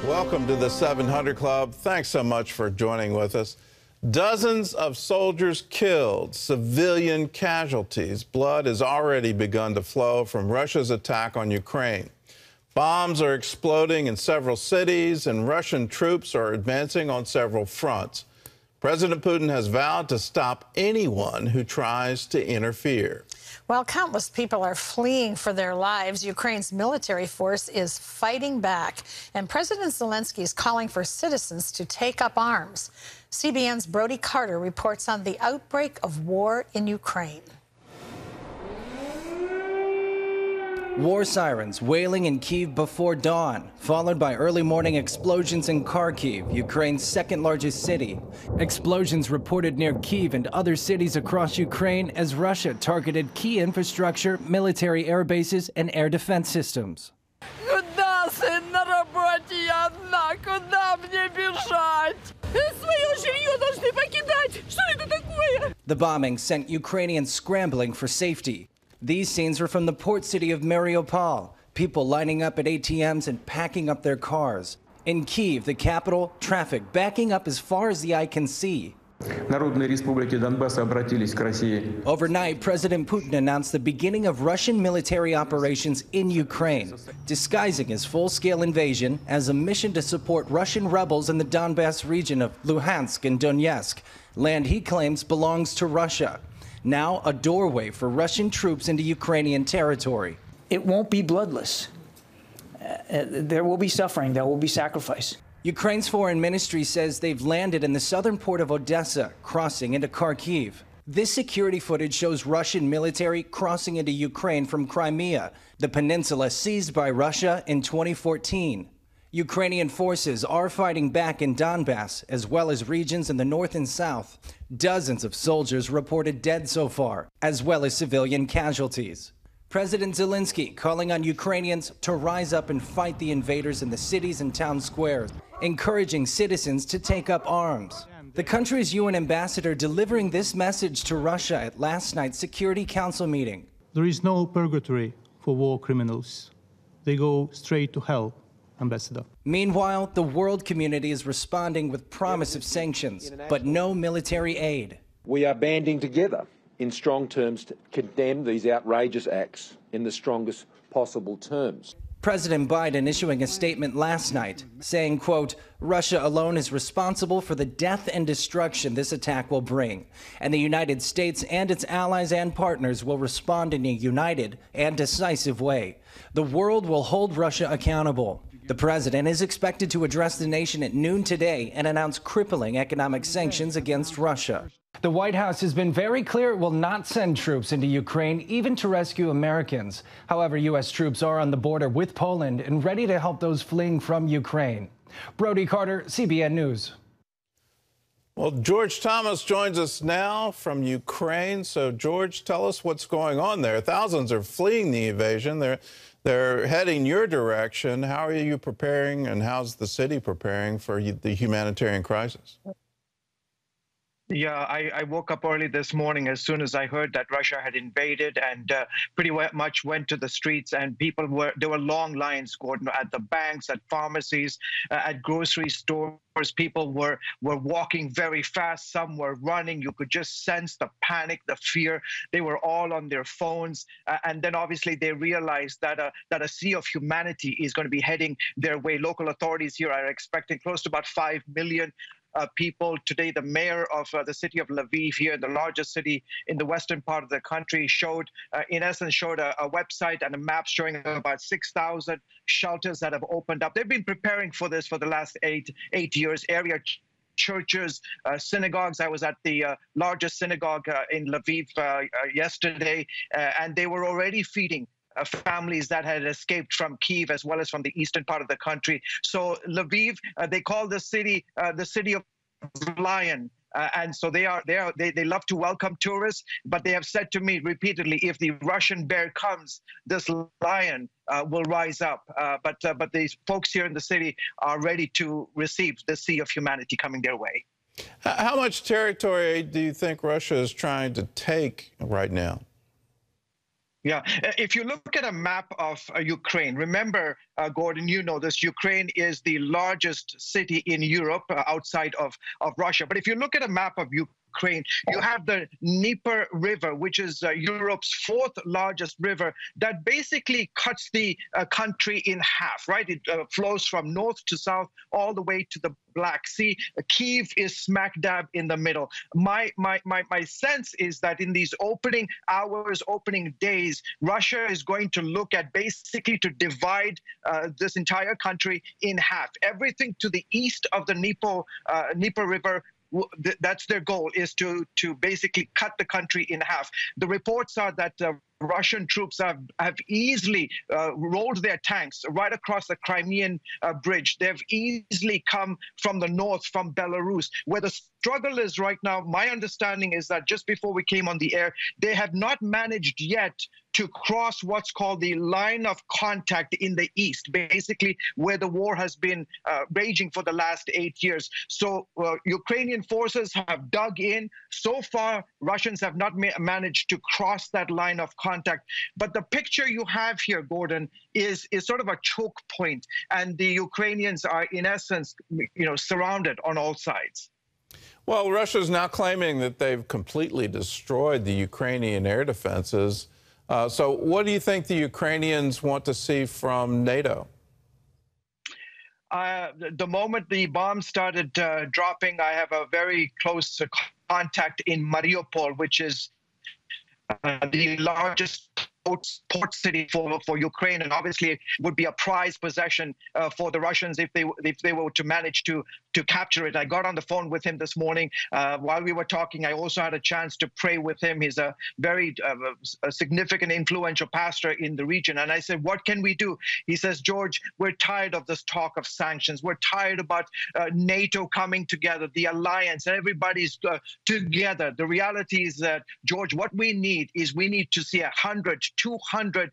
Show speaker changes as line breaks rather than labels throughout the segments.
Welcome to the 700 Club. Thanks so much for joining with us. Dozens of soldiers killed, civilian casualties. Blood has already begun to flow from Russia's attack on Ukraine. Bombs are exploding in several cities, and Russian troops are advancing on several fronts. President Putin has vowed to stop anyone who tries to interfere.
While countless people are fleeing for their lives, Ukraine's military force is fighting back, and President Zelensky is calling for citizens to take up arms. CBN's Brody Carter reports on the outbreak of war in Ukraine.
War sirens wailing in Kyiv before dawn, followed by early morning explosions in Kharkiv, Ukraine's second-largest city. Explosions reported near Kyiv and other cities across Ukraine as Russia targeted key infrastructure, military air bases, and air defense systems. The bombing sent Ukrainians scrambling for safety. These scenes were from the port city of Mariupol, people lining up at ATMs and packing up their cars. In Kyiv, the capital, traffic backing up as far as the eye can see. Overnight, President Putin announced the beginning of Russian military operations in Ukraine, disguising his full-scale invasion as a mission to support Russian rebels in the Donbass region of Luhansk and Donetsk, land he claims belongs to Russia. Now a doorway for Russian troops into Ukrainian territory.
It won't be bloodless. There will be suffering. There will be sacrifice.
Ukraine's foreign ministry says they've landed in the southern port of Odessa, crossing into Kharkiv. This security footage shows Russian military crossing into Ukraine from Crimea, the peninsula seized by Russia in 2014. Ukrainian forces are fighting back in Donbass, as well as regions in the north and south. Dozens of soldiers reported dead so far, as well as civilian casualties. President Zelensky calling on Ukrainians to rise up and fight the invaders in the cities and town squares, encouraging citizens to take up arms. The country's UN ambassador delivering this message to Russia at last night's Security Council meeting.
There is no purgatory for war criminals. They go straight to hell. Ambassador.
Meanwhile, the world community is responding with promise of sanctions, but no military aid.
We are banding together in strong terms to condemn these outrageous acts in the strongest possible terms.
President Biden issuing a statement last night saying, quote, Russia alone is responsible for the death and destruction this attack will bring, and the United States and its allies and partners will respond in a united and decisive way. The world will hold Russia accountable. The president is expected to address the nation at noon today and announce crippling economic sanctions against Russia. The White House has been very clear it will not send troops into Ukraine, even to rescue Americans. However, U.S. troops are on the border with Poland and ready to help those fleeing from Ukraine. Brody Carter, CBN News.
Well, George Thomas joins us now from Ukraine. So, George, tell us what's going on there. Thousands are fleeing the invasion. They're heading your direction. How are you preparing, and how's the city preparing for the humanitarian crisis?
Yeah, I woke up early this morning as soon as I heard that Russia had invaded, and pretty much went to the streets, and there were long lines, Gordon, at the banks, at pharmacies, at grocery stores. People were walking very fast. Some were running. You could just sense the panic, the fear. They were all on their phones. And then obviously they realized that a sea of humanity is going to be heading their way. Local authorities here are expecting close to about 5 million people. Today, the mayor of the city of Lviv here, the largest city in the western part of the country, in essence showed a website and a map showing about 6,000 shelters that have opened up. They've been preparing for this for the last eight years. Area churches, synagogues. I was at the largest synagogue in Lviv yesterday, and they were already feeding families that had escaped from Kyiv as well as from the eastern part of the country. So Lviv, they call the city of lion. And so they love to welcome tourists, but they have said to me repeatedly, if the Russian bear comes, this lion will rise up. But these folks here in the city are ready to receive the sea of humanity coming their way.
How much territory do you think Russia is trying to take right now?
Yeah, if you look at a map of Ukraine, remember Gordon, you know this, Ukraine is the largest city in Europe outside of Russia. But if you look at a map of Ukraine, you have the Dnieper River, which is Europe's fourth largest river, that basically cuts the country in half, right? It flows from north to south all the way to the Black Sea. Kyiv is smack dab in the middle. My sense is that in these opening hours, opening days, Russia is going to look at basically to divide this entire country in half. Everything to the east of the Dnieper River, that's their goal, is to basically cut the country in half. The reports are that Russian troops have easily rolled their tanks right across the Crimean bridge. They've easily come from the north, from Belarus. Where the struggle is right now, my understanding is that just before we came on the air, they have not managed yet to cross what's called the line of contact in the east, basically where the war has been raging for the last 8 years. So Ukrainian forces have dug in. So far, Russians have not managed to cross that line of contact. But the picture you have here, Gordon, is sort of a choke point, and the Ukrainians are, in essence, surrounded on all sides.
Well, Russia's now claiming that they've completely destroyed the Ukrainian air defenses. So what do you think the Ukrainians want to see from NATO?
The moment the bombs started dropping, I have a very close contact in Mariupol, which is the largest port city for Ukraine, and obviously it would be a prized possession for the Russians if they were to manage to capture it. I got on the phone with him this morning. While we were talking, I also had a chance to pray with him. He's a very significant, influential pastor in the region. And I said, what can we do? He says, George, we're tired of this talk of sanctions. We're tired about NATO coming together, the alliance, everybody's together. The reality is that, George, what we need to see 100, 200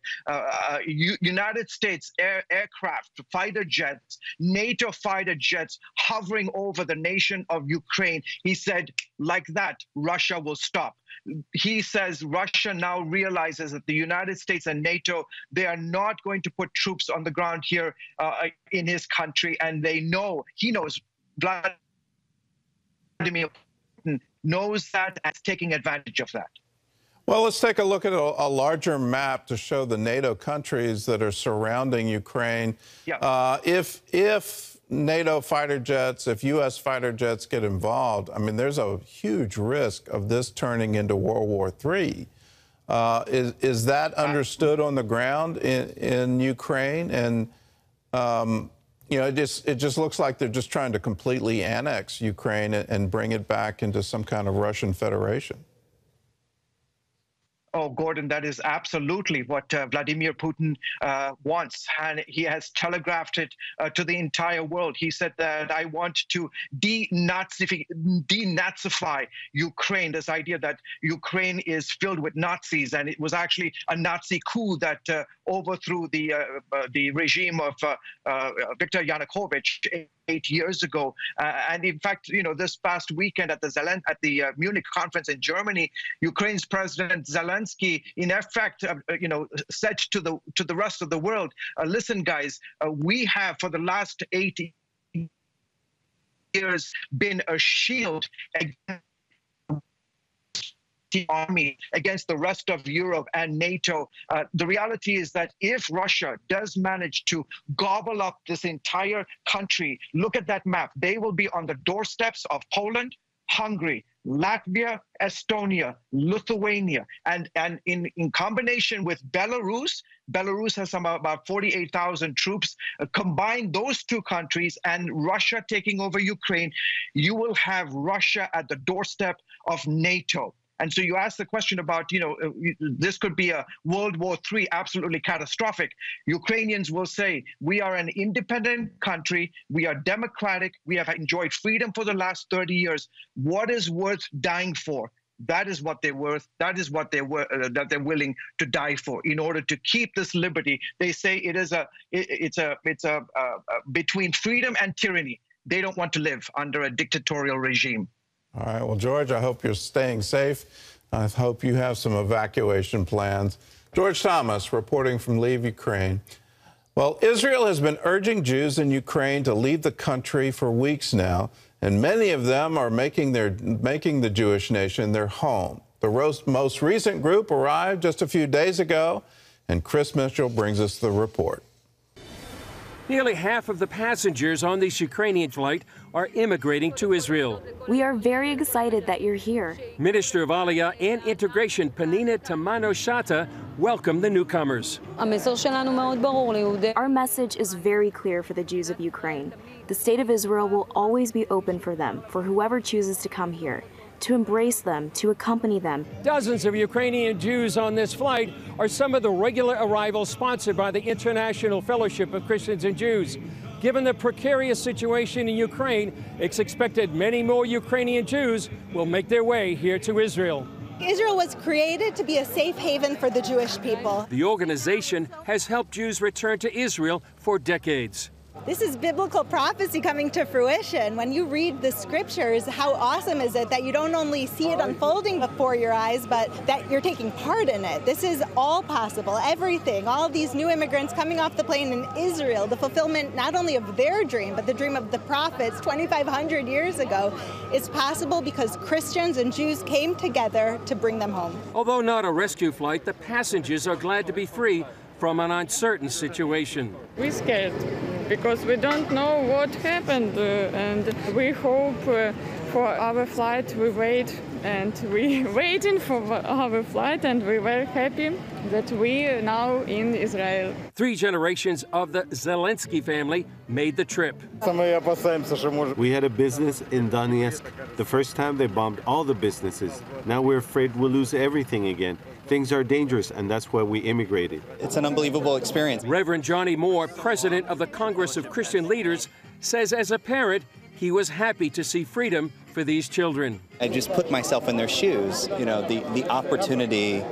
United States aircraft, fighter jets, NATO fighter jets hovering over the nation of Ukraine. He said, like that, Russia will stop. He says Russia now realizes that the United States and NATO, they are not going to put troops on the ground here in his country, and he knows, Vladimir Putin knows that and is taking advantage of that.
Well, let's take a look at a larger map to show the NATO countries that are surrounding Ukraine. Yeah. If NATO fighter jets, if U.S. fighter jets get involved, I mean, there's a huge risk of this turning into World War III. Is that understood on the ground in Ukraine? And it just looks like they're just trying to completely annex Ukraine and bring it back into some kind of Russian Federation.
Oh, Gordon, that is absolutely what Vladimir Putin wants. And he has telegraphed it to the entire world. He said that I want to denazify Ukraine, this idea that Ukraine is filled with Nazis. And it was actually a Nazi coup that overthrew the regime of Viktor Yanukovych 8 years ago. And in fact, this past weekend at the Munich conference in Germany, Ukraine's President Zelensky, in effect, said to the rest of the world, listen, guys, we have for the last 80 years been a shield against the army, against the rest of Europe and NATO. The reality is that if Russia does manage to gobble up this entire country, look at that map, they will be on the doorsteps of Poland, Hungary, Latvia, Estonia, Lithuania, and in combination with Belarus has about 48,000 troops. Combine those two countries and Russia taking over Ukraine, you will have Russia at the doorstep of NATO. And so you ask the question about, this could be a World War III, absolutely catastrophic. Ukrainians will say, we are an independent country, we are democratic, we have enjoyed freedom for the last 30 years. What is worth dying for? That is what they're worth. That is what they're willing to die for in order to keep this liberty. They say it's between freedom and tyranny. They don't want to live under a dictatorial regime.
All right. Well, George, I hope you're staying safe. I hope you have some evacuation plans. George Thomas reporting from Lviv, Ukraine. Well, Israel has been urging Jews in Ukraine to leave the country for weeks now, and many of them are making the Jewish nation their home. The most recent group arrived just a few days ago, and Chris Mitchell brings us the report.
Nearly half of the passengers on this Ukrainian flight are immigrating to Israel.
We are very excited that you're here.
Minister of Aliyah and Integration Panina Tamano-Shata welcomed the newcomers.
Our message is very clear for the Jews of Ukraine. The state of Israel will always be open for them, for whoever chooses to come here, to embrace them, to accompany them.
Dozens of Ukrainian Jews on this flight are some of the regular arrivals sponsored by the International Fellowship of Christians and Jews. Given the precarious situation in Ukraine, it's expected many more Ukrainian Jews will make their way here to Israel.
Israel was created to be a safe haven for the Jewish people.
The organization has helped Jews return to Israel for decades.
This is biblical prophecy coming to fruition. When you read the scriptures, how awesome is it that you don't only see it unfolding before your eyes, but that you're taking part in it. This is all possible, everything, all of these new immigrants coming off the plane in Israel, the fulfillment not only of their dream, but the dream of the prophets 2,500 years ago, is possible because Christians and Jews came together to bring them home.
Although not a rescue flight, the passengers are glad to be free from an uncertain situation.
We're scared because we don't know what happened, and we hope for our flight. We wait, and we waiting for our flight, and we were happy that we are now in Israel.
3 generations of the Zelensky family made the trip.
We had a business in Donetsk. The first time they bombed all the businesses. Now we're afraid we'll lose everything again. Things are dangerous, and that's why we immigrated.
It's an unbelievable experience.
Reverend Johnny Moore, president of the Congress of Christian Leaders, says as a parent, he was happy to see freedom for these children.
I just put myself in their shoes, the opportunity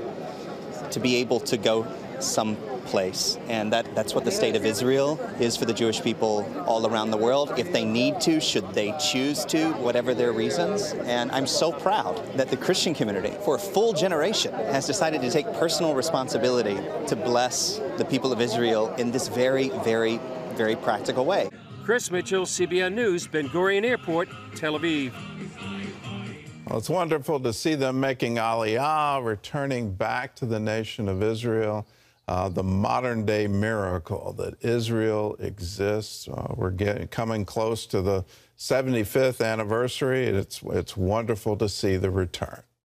to be able to go someplace. And that's what the state of Israel is for the Jewish people all around the world. If they need to, should they choose to, whatever their reasons. And I'm so proud that the Christian community, for a full generation, has decided to take personal responsibility to bless the people of Israel in this very, very, very practical way.
Chris Mitchell, CBN News, Ben Gurion Airport, Tel Aviv.
Well, it's wonderful to see them making Aliyah, returning back to the nation of Israel. The modern-day miracle that Israel exists. We're coming close to the 75th anniversary. It's wonderful to see the return.